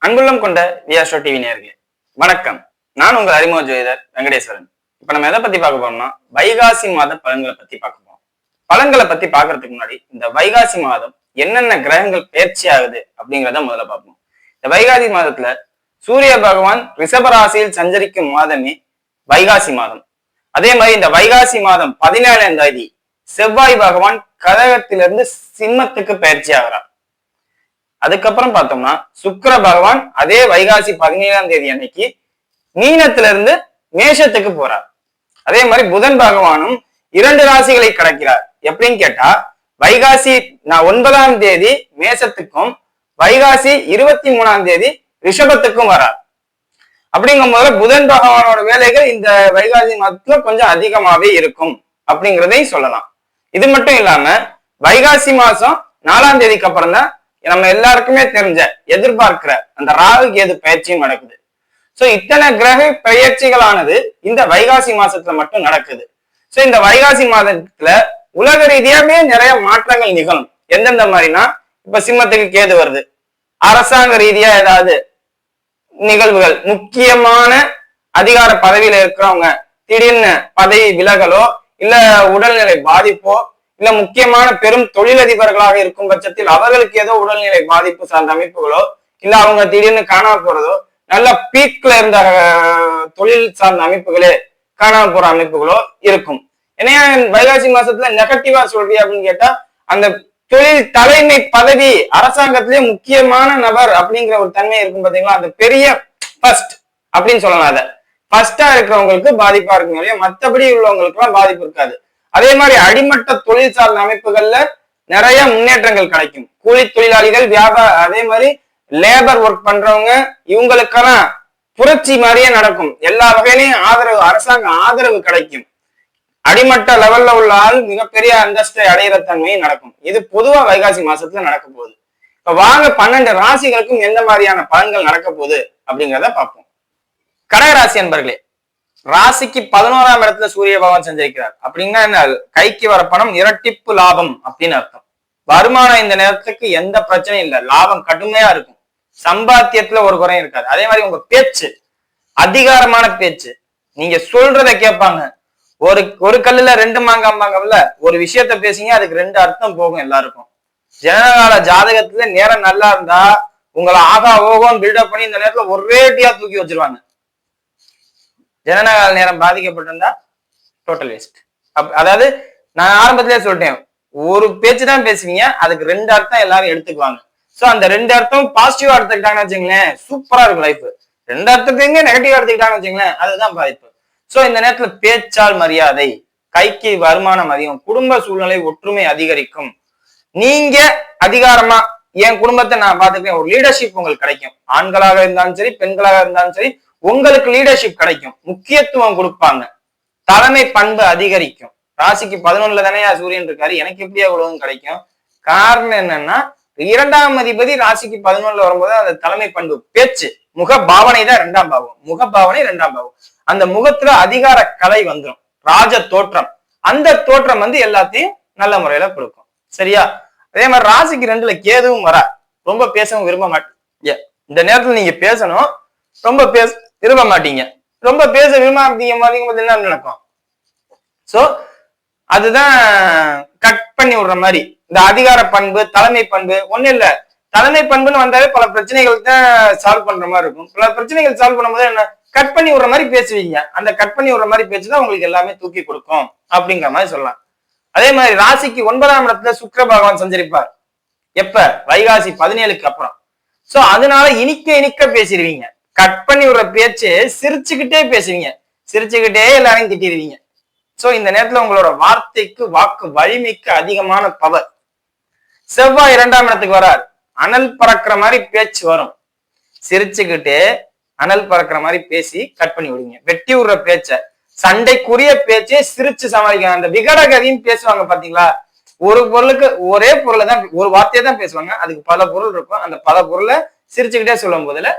அன்புள்ளம் கொண்ட வியாஸ்ட்ரோ டிவி நேயர்களே வணக்கம். நான் உங்கள் அறிமுக ஜோதிடர் வெங்கடேஸ்வரன். இப்ப நம்ம எதை பத்தி பார்க்க போறோம்னா வைகாசி மாத பலன்களை பத்தி பார்க்க போறோம். பலன்களை பத்தி பாக்குறதுக்கு முன்னாடி இந்த வைகாசி மாதம் என்னென்ன கிரகங்கள் பயிற்சி ஆகுது அப்படிங்கிறத முதல்ல பார்ப்போம். இந்த வைகாசி மாதத்துல சூரிய பகவான் ரிஷபராசியில் சஞ்சரிக்கும் மாதமே வைகாசி மாதம். அதே மாதிரி இந்த வைகாசி மாதம் 17ஆம் தேதி செவ்வாய் பகவான் கடகத்திலிருந்து சிம்மத்துக்கு பயிற்சி ஆகிறார். அதுக்கப்புறம் பார்த்தோம்னா சுக்கிர பகவான் அதே வைகாசி 17ஆம் தேதி அன்னைக்கு மீனத்திலிருந்து மேஷத்துக்கு போறார். அதே மாதிரி புதன் பகவானும் 2 ராசிகளை கடக்கிறார். எப்படின்னு கேட்டா வைகாசி 9ஆம் தேதி மேஷத்துக்கும் வைகாசி 23ஆம் தேதி ரிஷபத்துக்கும் வரார். அப்படிங்கும் போது புதன் பகவானோட வேலைகள் இந்த வைகாசி மாதத்துல கொஞ்சம் அதிகமாவே இருக்கும் அப்படிங்கிறதையும் சொல்லலாம். இது மட்டும் இல்லாம வைகாசி மாசம் 4ஆம் தேதிக்கு அப்புறம் தான் நம்ம எல்லாருக்குமே தெரிஞ்ச எதிர்பார்க்கிற அந்த ராகு கேது பயிற்சியும் நடக்குது. சோ இத்தனை கிரக பயிற்சிகளானது இந்த வைகாசி மாசத்துல மட்டும் நடக்குது. சோ இந்த வைகாசி மாதத்துல உலக ரீதியாவே நிறைய மாற்றங்கள் நிகழும். எந்தெந்த மாதிரினா இப்ப சிம்மத்துக்கு கேது வருது, அரசாங்க ரீதியா ஏதாவது நிகழ்வுகள், முக்கியமான அதிகார பதவியில இருக்கிறவங்க திடீர்னு பதவி விலகலோ இல்ல உடல்நிலை பாதிப்போ இல்ல முக்கியமான பெரும் தொழிலதிபர்களாக இருக்கும் பட்சத்தில் அவர்களுக்கு ஏதோ உடல்நிலை பாதிப்பு சார்ந்த அமைப்புகளோ இல்ல அவங்க திடீர்னு காணாம போறதோ, நல்ல பீக்ல இருந்த தொழில் சார்ந்த அமைப்புகளே காணாம போற அமைப்புகளோ இருக்கும். ஏன்னா வைகாசி மாசத்துல நெகட்டிவா சொல்றியா அப்படின்னு கேட்டா அந்த தொழில் தலைமை பதவி அரசாங்கத்திலேயே முக்கியமான நபர் அப்படிங்கிற ஒரு தன்மை இருக்கும் பாத்தீங்களா, அந்த பெரிய ஃபர்ஸ்ட் அப்படின்னு சொல்லலாம். அதை ஃபர்ஸ்டா இருக்கிறவங்களுக்கு பாதிப்பா இருக்கும் இல்லையா, மற்றபடி உள்ளவங்களுக்கு எல்லாம் பாதிப்பு இருக்காது. அதே மாதிரி அடிமட்ட தொழில் சார்ந்த அமைப்புகள்ல நிறைய முன்னேற்றங்கள் கிடைக்கும். கூலி தொழிலாளிகள், அதே மாதிரி லேபர் ஒர்க் பண்றவங்க, இவங்களுக்கெல்லாம் புரட்சி மாதிரியே நடக்கும். எல்லா வகையிலையும் ஆதரவு, அரசாங்க ஆதரவு கிடைக்கும். அடிமட்ட லெவல்ல உள்ள ஆள் மிகப்பெரிய அந்தஸ்தை அடையிற தன்மையும் நடக்கும். இது பொதுவா வைகாசி மாசத்துல நடக்க போகுது. இப்ப வாங்க 12 ராசிகளுக்கும் எந்த மாதிரியான பலன்கள் நடக்க போகுது அப்படிங்கிறத பார்ப்போம். கடகராசி அன்பர்களே, ராசிக்கு 11ஆம் இடத்துல சூரிய பகவான் சஞ்சரிக்கிறார். அப்படின்னா என்ன, கைக்கு வர பணம் இரட்டிப்பு லாபம் அப்படின்னு அர்த்தம். வருமானம் இந்த நேரத்துக்கு எந்த பிரச்சனையும் இல்லை, லாபம் கடுமையா இருக்கும், சம்பாத்தியத்துல ஒரு குறையும் இருக்காது. அதே மாதிரி உங்க பேச்சு அதிகாரமான பேச்சு, நீங்க சொல்றதை கேட்பாங்க. ஒரு கல்லுல 2 மாங்காம்பாங்கல்ல, ஒரு விஷயத்த பேசிங்க அதுக்கு 2 அர்த்தம் போகும் எல்லாருக்கும். ஜனகால ஜாதகத்துல நேரம் நல்லா இருந்தா உங்களை ஆகா ஓகோன்னு பில்டப் பண்ணி இந்த நேரத்துல ஒரேடியா தூக்கி வச்சிருவாங்க. ஜனனகால நேரம் பாதிக்கப்பட்டிருந்தா டோட்டல் வேஸ்ட். அதாவது நான் ஆரம்பத்திலே சொல்லிட்டேன், ஒரு பேச்சு தான் பேசுவீங்க, அதுக்கு 2 அர்த்தம் எல்லாரும் எடுத்துக்குவாங்க. சோ அந்த 2 அர்த்தம் பாசிட்டிவா எடுத்துக்கிட்டாங்கன்னு வச்சுங்களேன், சூப்பரா இருக்கும் லைஃப். 2 அர்த்தத்தையுமே நெகட்டிவா எடுத்துக்கிட்டாங்கன்னு வச்சுங்களேன், அதுதான் பாதிப்பு. சோ இந்த நேரத்துல பேச்சால் மரியாதை, கைக்கு வருமானம் அதிகம், குடும்ப சூழ்நிலை ஒற்றுமை அதிகரிக்கும். நீங்க அதிகாரமா என் குடும்பத்தை நான் பாத்துக்கிறேன், ஒரு லீடர்ஷிப் உங்களுக்கு கிடைக்கும். ஆண்களாக இருந்தாலும் சரி பெண்களாக இருந்தாலும் சரி உங்களுக்கு லீடர்ஷிப் கிடைக்கும், முக்கியத்துவம் கொடுப்பாங்க, தலைமை பண்பு அதிகரிக்கும். ராசிக்கு 11ல தானே சூரியன் இருக்காரு, எனக்கு எப்படியா உலகம் கிடைக்கும்? காரணம் என்னன்னா 2ஆம் அதிபதி ராசிக்கு 11ல வரும்போது அந்த தலைமை பண்பு, பேச்சு, முக பாவனை தான் 2ஆம் பாவம். முக பாவனை 2ஆம் பாவம். அந்த முகத்துல அதிகார கலை வந்துடும், ராஜ தோற்றம். அந்த தோற்றம் எல்லாத்தையும் நல்ல முறையில கொடுக்கும். சரியா? அதே மாதிரி ராசிக்கு 2ல கேதுவும் வரா, ரொம்ப பேசவும் விரும்ப மாட்டீங்க. இந்த நேரத்துல நீங்க பேசணும், ரொம்ப விரும்ப மாட்டீங்க. ரொம்ப பேச விரும்ப என்ன நடக்கும்? சோ அதுதான் கட் பண்ணி விடுற மாதிரி. இந்த அதிகார பண்பு, தலைமை பண்பு ஒண்ணு இல்ல, தலைமை பண்புன்னு வந்தாலே பல பிரச்சனைகள் தான் சால்வ் பண்ற மாதிரி இருக்கும். பல பிரச்சனைகள் சால்வ் பண்ணும்போது என்ன, கட் பண்ணி விடுற மாதிரி பேசுவீங்க. அந்த கட் பண்ணி விடுற மாதிரி பேச்சுதான் உங்களுக்கு எல்லாமே தூக்கி கொடுக்கும் அப்படிங்கிற மாதிரி சொல்லலாம். அதே மாதிரி ராசிக்கு 9ஆம் இடத்துல சுக்கிர பகவான் சஞ்சரிப்பார். எப்ப? வைகாசி 17க்கு அப்புறம். சோ அதனால இனிக்க பேசிடுவீங்க. கட் பண்ணி விடுற பேச்சு சிரிச்சுக்கிட்டே பேசுவீங்க, சிரிச்சுக்கிட்டே எல்லாரையும் திட்டிடுவீங்க. சோ இந்த நேரத்துல உங்களோட வார்த்தைக்கு, வாக்கு வலிமைக்கு அதிகமான பவர். செவ்வாய் 2ஆம் இடத்துக்கு வரார், அனல் பறக்கிற மாதிரி பேச்சு வரும். சிரிச்சுக்கிட்டே அனல் பறக்கிற மாதிரி பேசி கட் பண்ணி விடுவீங்க. வெட்டி விடுற பேச்ச, சண்டைக்குரிய பேச்சே சிரிச்சு சமாளிக்க. அந்த விகடகதியும் பேசுவாங்க பாத்தீங்களா, ஒரு பொருளுக்கு ஒரே பொருளை தான், ஒரு வார்த்தையை தான் பேசுவாங்க, அதுக்கு பல பொருள் இருக்கும். அந்த பல பொருளை சிரிச்சுக்கிட்டே சொல்லும் போதுல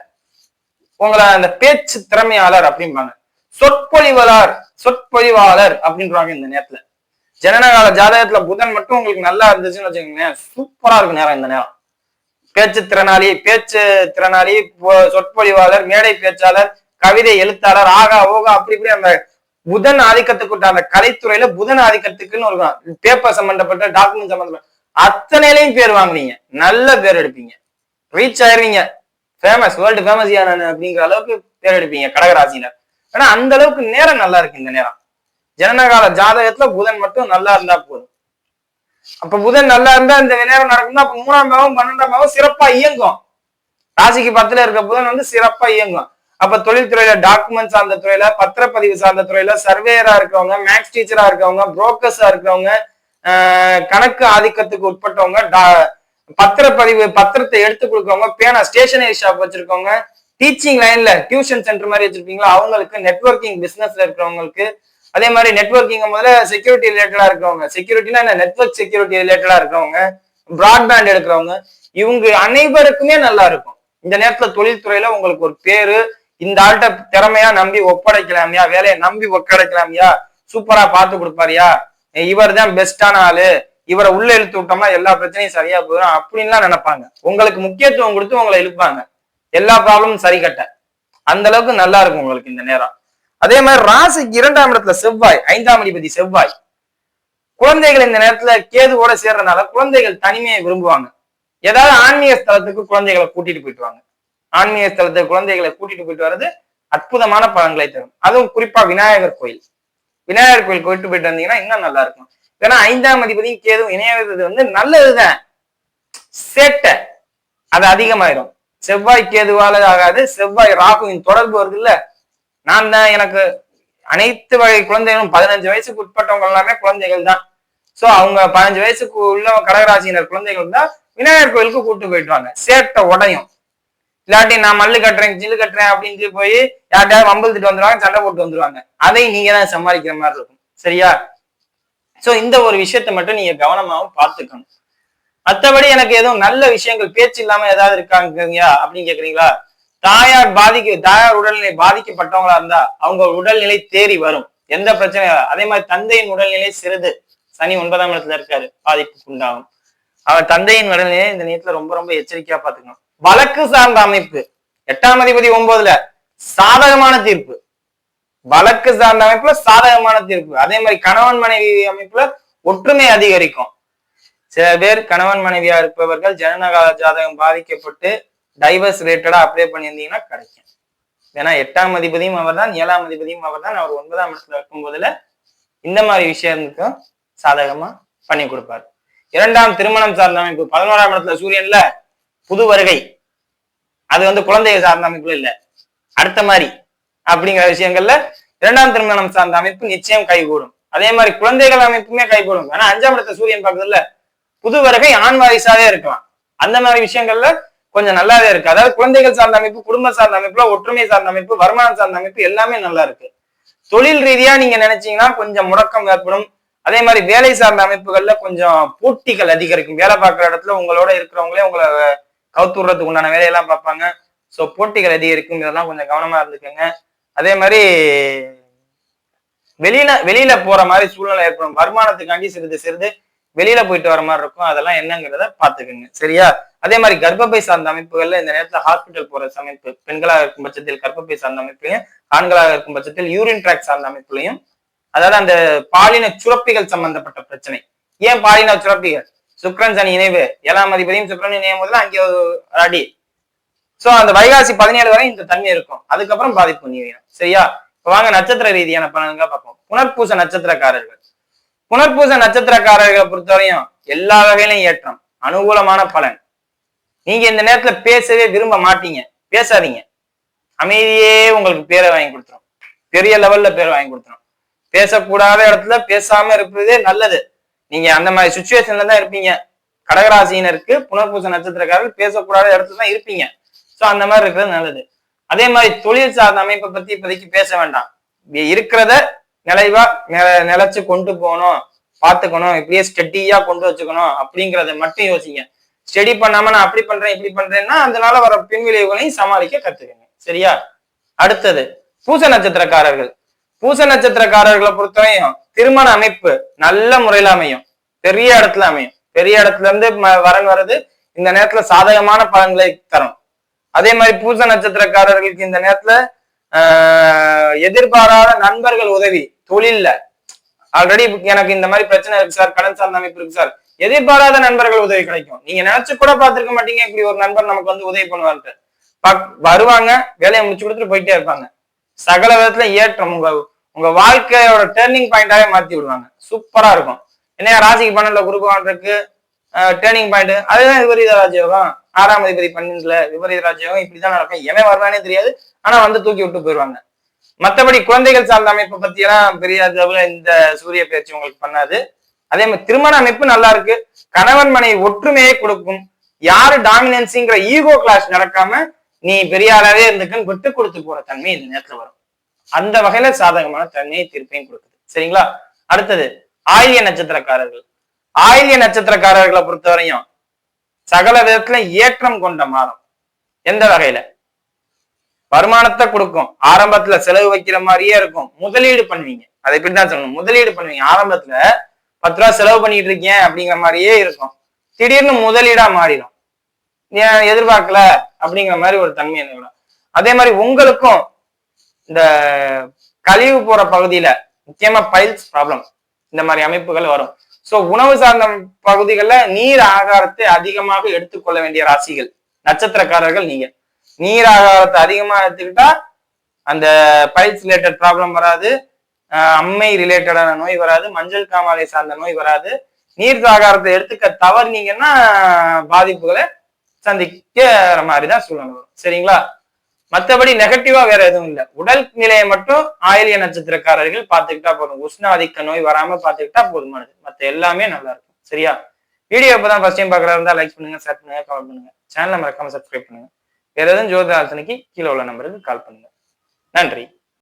உங்களை அந்த பேச்சு திறமையாளர் அப்படிம்பாங்க. சொற்பொழிவாளர் அப்படின்றாங்க. இந்த நேரத்துல ஜனனகால ஜாதகத்துல புதன் மட்டும் உங்களுக்கு நல்லா இருந்துச்சுன்னு வச்சுக்கோங்களேன், சூப்பரா இருக்கும் நேரம். இந்த நேரம் பேச்சு திறனாளி, சொற்பொழிவாளர், மேடை பேச்சாளர், கவிதை எழுத்தாளர், ஆகா ஓகா அப்படி இப்படி அந்த புதன் ஆதிக்கத்துக்கு அந்த கலைத்துறையில புதன் ஆதிக்கத்துக்குன்னு ஒரு பேப்பர் சம்பந்தப்பட்ட டாக்குமெண்ட் சம்பந்தப்பட்ட அத்தனையிலையும் பேர் வாங்குவீங்க, நல்ல பேர் எடுப்பீங்க, ரீச் ஆயிருவீங்க, ஃபேமஸ், வேர்ல்டு ஃபேமஸ் அப்படிங்கிற அளவுக்கு பேர் எடுப்பீங்க கடகராசினர். ஆனா அந்த அளவுக்கு நேரம் நல்லா இருக்கு. இந்த நேரம் ஜனனகால ஜாதகத்துல புதன் மட்டும் நல்லா இருந்தா போதும். அப்ப புதன் நல்லா இருந்தா இந்த நேரம் நடக்கும்னா அப்ப 3ஆம் பாவம் 12ஆம் பாவம் சிறப்பா இயங்கும். ராசிக்கு 10ல இருக்க புதன் சிறப்பா இயங்கும். அப்ப தொழில்துறையில, டாக்குமெண்ட் சார்ந்த துறையில, பத்திரப்பதிவு சார்ந்த துறையில, சர்வேயரா இருக்கவங்க, மேக்ஸ் டீச்சரா இருக்கவங்க, புரோக்கர்ஸா இருக்கவங்க, கணக்கு ஆதிக்கத்துக்கு உட்பட்டவங்க, பத்திரப்பதிவு பத்திரத்தை எடுத்து கொடுக்கவங்க, பேனா ஸ்டேஷனரி ஷாப் வச்சிருக்கவங்க, டீச்சிங் லைன்ல டியூஷன் சென்டர் மாதிரி வச்சிருப்பீங்களா அவங்களுக்கு, நெட்வொர்க்கிங் பிசினஸ்ல இருக்கிறவங்களுக்கு, அதே மாதிரி நெட்வொர்க்கிங் முதல்ல செக்யூரிட்டி ரிலேட்டடா இருக்கவங்க, செக்யூரிட்டினா என்ன, நெட்வொர்க் செக்யூரிட்டி ரிலேட்டடா இருக்கவங்க, பிராட்பேண்ட் எடுக்கிறவங்க, இவங்க அனைவருக்குமே நல்லா இருக்கும். இந்த நேரத்துல தொழில்துறையில உங்களுக்கு ஒரு பேரு, இந்த ஆள்கிட்ட திறமையா நம்பி ஒப்படைக்கலாமியா, வேலையை நம்பி ஒப்படைக்கலாமியா, சூப்பரா பார்த்து கொடுப்பாரியா, இவர் தான் பெஸ்டான ஆளு, இவரை உள்ள இழுத்து விட்டோம்னா எல்லா பிரச்சனையும் சரியா போயிடும் அப்படின்லாம் நினைப்பாங்க. உங்களுக்கு முக்கியத்துவம் கொடுத்து உங்களை இழுப்பாங்க எல்லா ப்ராப்ளமும் சரி கட்ட. அந்த அளவுக்கு நல்லா இருக்கும் உங்களுக்கு இந்த நேரம். அதே மாதிரி ராசிக்கு 2ஆம் இடத்துல செவ்வாய், 5ஆம் அதிபதி செவ்வாய். குழந்தைகள் இந்த நேரத்துல கேதுவோட சேர்றதுனால குழந்தைகள் தனிமையை விரும்புவாங்க. ஏதாவது ஆன்மீக ஸ்தலத்துக்கு குழந்தைகளை கூட்டிட்டு போயிட்டு வாங்க. ஆன்மீக ஸ்தலத்துக்கு குழந்தைகளை கூட்டிட்டு போயிட்டு வர்றது அற்புதமான பலன்களை தரும். அதுவும் குறிப்பா விநாயகர் கோயில், விநாயகர் கோயில் போயிட்டு வந்தீங்கன்னா இன்னும் நல்லா இருக்கும். ஏன்னா 5ஆம் அதிபதியும் கேதுவும் இணையது நல்லதுதான், சேட்டை அது அதிகமாயிரும். செவ்வாய் கேதுவால ஆகாது, செவ்வாய் ராகுவின் தொடர்பு வருது இல்ல. நான் தான், எனக்கு அனைத்து வகை குழந்தைகளும் 15 வயசுக்கு உட்பட்டவங்க எல்லாமே குழந்தைகள் தான். சோ அவங்க 15 வயசுக்கு உள்ள கடகராசினர் குழந்தைகள் தான் விநாயகர் கோயிலுக்கு கூப்பிட்டு போயிட்டு வாங்க. சேட்டை உடையும். இல்லாட்டி நான் மல்லு கட்டுறேன் ஜில்லு கட்டுறேன் அப்படின்னு போய் யார்கிட்டயாவது வம்பழுத்துட்டு வந்துருவாங்க, சண்டை போட்டு வந்துருவாங்க. அதை நீங்க தான் சமாளிக்கிற மாதிரி இருக்கும். சரியா? சோ இந்த ஒரு விஷயத்த மட்டும் நீங்க கவனமாவும் பார்த்துக்கணும். மற்றபடி எனக்கு எதுவும் நல்ல விஷயங்கள் பேச்சு இல்லாம ஏதாவது இருக்காங்க அப்படின்னு கேக்குறீங்களா? தாயார் உடல்நிலை பாதிக்கப்பட்டவங்களா இருந்தா அவங்க உடல்நிலை தேறி வரும், எந்த பிரச்சனையும். அதே மாதிரி தந்தையின் உடல்நிலை சிறிது, சனி 9ஆம் இடத்துல இருக்காரு, பாதிப்புக்கு உண்டாகும். அவர் தந்தையின் உடல்நிலை இந்த நேரத்துல ரொம்ப ரொம்ப எச்சரிக்கையா பாத்துக்கணும். வழக்கு சார்ந்த அமைப்பு 8ஆம் அதிபதி 9ல சாதகமான தீர்ப்பு, வழக்கு சார்ந்த அமைப்புல சாதகமான தீர்ப்பு. அதே மாதிரி கணவன் மனைவி அமைப்புல ஒற்றுமை அதிகரிக்கும். சில பேர் கணவன் மனைவியா இருப்பவர்கள் ஜனனகால ஜாதகம் பாதிக்கப்பட்டு டைவர்ஸ் ரிலேட்டடா அப்ளை பண்ணியிருந்தீங்கன்னா கிடைக்கும். ஏன்னா 8ஆம் அதிபதியும் அவர் தான், 7ஆம் அதிபதியும் அவர் தான். அவர் 9ஆம் இடத்துல இருக்கும் போதுல இந்த மாதிரி விஷயத்துக்கும் சாதகமா பண்ணி கொடுப்பாரு. 2ஆம் திருமணம் சார்ந்த அமைப்பு 11ஆம் இடத்துல சூரியன்ல புது வருகை, அது குழந்தைகள் சார்ந்த அமைப்புல இல்ல, அடுத்த மாதிரி அப்படிங்கிற விஷயங்கள்ல 2ஆம் திருமணம் சார்ந்த அமைப்பு நிச்சயம் கைகூடும். அதே மாதிரி குழந்தைகள் அமைப்புமே கைகூடும். ஏன்னா 5ஆம் இடத்துல சூரியன் பார்க்கறதுல புது வருகை ஆண் வாரிசாவே இருக்கலாம். அந்த மாதிரி விஷயங்கள்ல கொஞ்சம் நல்லாவே இருக்கு. அதாவது குழந்தைகள் சார்ந்த அமைப்பு, குடும்ப சார்ந்த அமைப்புல ஒற்றுமை சார்ந்த அமைப்பு, வருமானம் சார்ந்த அமைப்பு எல்லாமே நல்லா இருக்கு. தொழில் ரீதியா நீங்க நினைச்சீங்கன்னா கொஞ்சம் முடக்கம் ஏற்படும். அதே மாதிரி வேலை சார்ந்த அமைப்புகள்ல கொஞ்சம் போட்டிகள் அதிகரிக்கும். வேலை பார்க்குற இடத்துல உங்களோட இருக்கிறவங்களே உங்களை கவுத்துறதுக்கு உண்டான வேலையெல்லாம் பார்ப்பாங்க. ஸோ போட்டிகள் அதிகரிக்கும், இதெல்லாம் கொஞ்சம் கவனமா இருந்துக்கோங்க. அதே மாதிரி வெளியில போற மாதிரி சூழ்நிலை ஏற்படும். வருமானத்துக்காண்டி சிறிது வெளியில போயிட்டு வர மாதிரி இருக்கும். அதெல்லாம் என்னங்கிறத பாத்துக்கோங்க. சரியா? அதே மாதிரி கர்ப்பப்பை சார்ந்த அமைப்புகள்ல இந்த நேரத்துல ஹாஸ்பிட்டல் போற அமைப்பு, பெண்களாக இருக்கும் பட்சத்தில் கர்ப்பப்பை சார்ந்த அமைப்புலையும், ஆண்களாக இருக்கும் பட்சத்தில் யூரின் ட்ராக் சார்ந்த அமைப்புலையும், அதாவது அந்த பாலின சுரப்பிகள் சம்பந்தப்பட்ட பிரச்சனை. ஏன் பாலின சுரப்பிகள்? சுக்ரன் சனி இணைவு, 7ஆம் அதிபதியும் சுக்ரன் இணையும் போதுல அங்கே ஒரு அடி. சோ அந்த வைகாசி 17 வரை இந்த தன்மை இருக்கும். அதுக்கப்புறம் பாதிப்பு நீடிக்கும். சரியா? இப்ப வாங்க நட்சத்திர ரீதியான பலன்களை பார்ப்போம். புனர்பூச நட்சத்திரக்காரர்கள், புனர்பூச நட்சத்திரக்காரர்களை பொறுத்தவரையும் எல்லா வகையிலும் ஏற்றம், அனுகூலமான பலன். நீங்க இந்த நேரத்துல பேசவே விரும்ப மாட்டீங்க, பேசாதீங்க. அமைதியே உங்களுக்கு பேரை வாங்கி கொடுத்துரும், பெரிய லெவல்ல பேரை வாங்கி கொடுத்துரும். பேசக்கூடாத இடத்துல பேசாம இருப்பதே நல்லது. நீங்க அந்த மாதிரி சுச்சுவேஷன்ல தான் இருப்பீங்க. கடகராசினருக்கு புனர்பூச நட்சத்திரக்காரர்கள் பேசக்கூடாத இடத்துல தான் இருப்பீங்க. சோ அந்த மாதிரி இருக்கிறது நல்லது. அதே மாதிரி தொழில் சார்ந்த அமைப்பை பத்தி இப்போதைக்கு பேச வேண்டாம். இருக்கிறத நிலைவா நிலைச்சு கொண்டு போகணும், பாத்துக்கணும், இப்படியே ஸ்டெடியா கொண்டு வச்சுக்கணும் அப்படிங்கிறத மட்டும் யோசிங்க. ஸ்டடி பண்ணாம நான் அப்படி பண்றேன் இப்படி பண்றேன்னா அதனால வர பின்விளைவுகளையும் சமாளிக்க கத்துக்கங்க. சரியா? அடுத்தது பூச நட்சத்திரக்காரர்கள். பூச நட்சத்திரக்காரர்களை பொறுத்தவரையும் திருமண அமைப்பு நல்ல முறையில அமையும், பெரிய இடத்துல அமையும். பெரிய இடத்துல இருந்து வரன் வர்றது இந்த நேரத்துல சாதகமான பலன்களை தரும். அதே மாதிரி பூச நட்சத்திரக்காரர்களுக்கு இந்த நேரத்துல எதிர்பாராத நண்பர்கள் உதவி, தொழில்ல ஆல்ரெடி எனக்கு இந்த மாதிரி பிரச்சனை இருக்கு சார், கடன் சார்ந்த அமைப்பு இருக்கு சார், எதிர்பாராத நண்பர்கள் உதவி கிடைக்கும். நீங்க நினைச்சு கூட பார்த்திருக்க மாட்டீங்க இப்படி ஒரு நண்பர் நமக்கு வந்து உதவி பண்ணுவாரு. வருவாங்க, வேலையை முடிச்சு கொடுத்துட்டு போயிட்டே இருப்பாங்க. சகல விதத்துல ஏற்றம், உங்க வாழ்க்கையோட டேர்னிங் பாயிண்டாவே மாத்தி விடுவாங்க. சூப்பரா இருக்கும். என்ன ராசிக்கு 12 குருபவான்ருக்கு டேர்னிங் பாயிண்ட், அதுதான் விபரீத ராஜயோகம். 6ஆம் அதிபதி 12ல விபரீத ராஜயோகம். இப்படிதான் நடக்கும். எவன் வருவானே தெரியாது, ஆனா வந்து தூக்கி விட்டு போயிடுவாங்க. மற்றபடி குழந்தைகள் சார்ந்த அமைப்பை பத்தி எல்லாம் பெரிய அளவுல இந்த சூரிய பயிற்சி உங்களுக்கு பண்ணாது. அதே மாதிரி திருமண அமைப்பு நல்லா இருக்கு. கணவன் மனைவி ஒற்றுமையை கொடுக்கும். யாரு டாமினன்ஸிங்கிற ஈகோ கிளாஸ் நடக்காம நீ பெரிய ஆளாவே இருந்துக்குன்னு விட்டு கொடுத்து போற தன்மை இந்த நேரத்துல வரும். அந்த வகையில சாதகமான தன்மையை தீர்ப்பையும் கொடுக்குது. சரிங்களா? அடுத்தது ஆயில்ய நட்சத்திரக்காரர்கள். ஆயில்ய நட்சத்திரக்காரர்களை பொறுத்தவரையும் சகல விதத்துல ஏற்றம் கொண்ட மாதம். எந்த வகையில? வருமானத்தை கொடுக்கும். ஆரம்பத்துல செலவு வைக்கிற மாதிரியே இருக்கும். முதலீடு பண்ணுவீங்க. அதை இப்படிதான் சொல்லணும், முதலீடு பண்ணுவீங்க. ஆரம்பத்துல 10 ரூபா செலவு பண்ணிட்டு இருக்கேன் அப்படிங்கிற மாதிரியே இருக்கும். திடீர்னு முதலீடா மாறிடும். எதிர்பார்க்கல அப்படிங்கிற மாதிரி ஒரு தன்மை என்ன. அதே மாதிரி உங்களுக்கும் இந்த கழிவு போற பகுதியில முக்கியமா பைல்ஸ் ப்ராப்ளம் இந்த மாதிரி அமைப்புகள் வரும். சோ உணவு சார்ந்த பகுதிகளில் நீர் ஆகாரத்தை அதிகமாக எடுத்துக்கொள்ள வேண்டிய ராசிகள் நட்சத்திரக்காரர்கள் நீங்க. நீர் ஆகாரத்தை அதிகமா எடுத்துக்கிட்டா அந்த பைல்ஸ் ரிலேட்டட் ப்ராப்ளம் வராது, அம்மை ரிலேட்டடான நோய் வராது, மஞ்சள் காமாலை சார்ந்த நோய் வராது. நீர் ஆகாரத்தை எடுத்துக்க தவறுனீங்கன்னா பாதிப்புகளை சந்திக்கிற மாதிரிதான் சூழ்நிலை வரும். சரிங்களா? மற்றபடி நெகட்டிவா வேற எதுவும் இல்லை. உடல் நிலையை மட்டும் ஆயில்ய நட்சத்திரக்காரர்கள் பார்த்துக்கிட்டா போதும். உஷ்ண ஆதிக்க நோய் வராம பார்த்துக்கிட்டா போதுமானது. மற்ற எல்லாமே நல்லா இருக்கும். சரியா? வீடியோ இப்பதான் ஃபர்ஸ்ட் டைம் பார்க்கறதா இருந்தா லைக் பண்ணுங்க, ஷேர் பண்ணுங்க, கமெண்ட் பண்ணுங்க. சேனலை மறக்காம சப்ஸ்கிரைப் பண்ணுங்க. வேற எதுவும் ஜோதிட ஆலோசனைக்கு கீழே உள்ள நம்பருக்கு கால் பண்ணுங்க. நன்றி.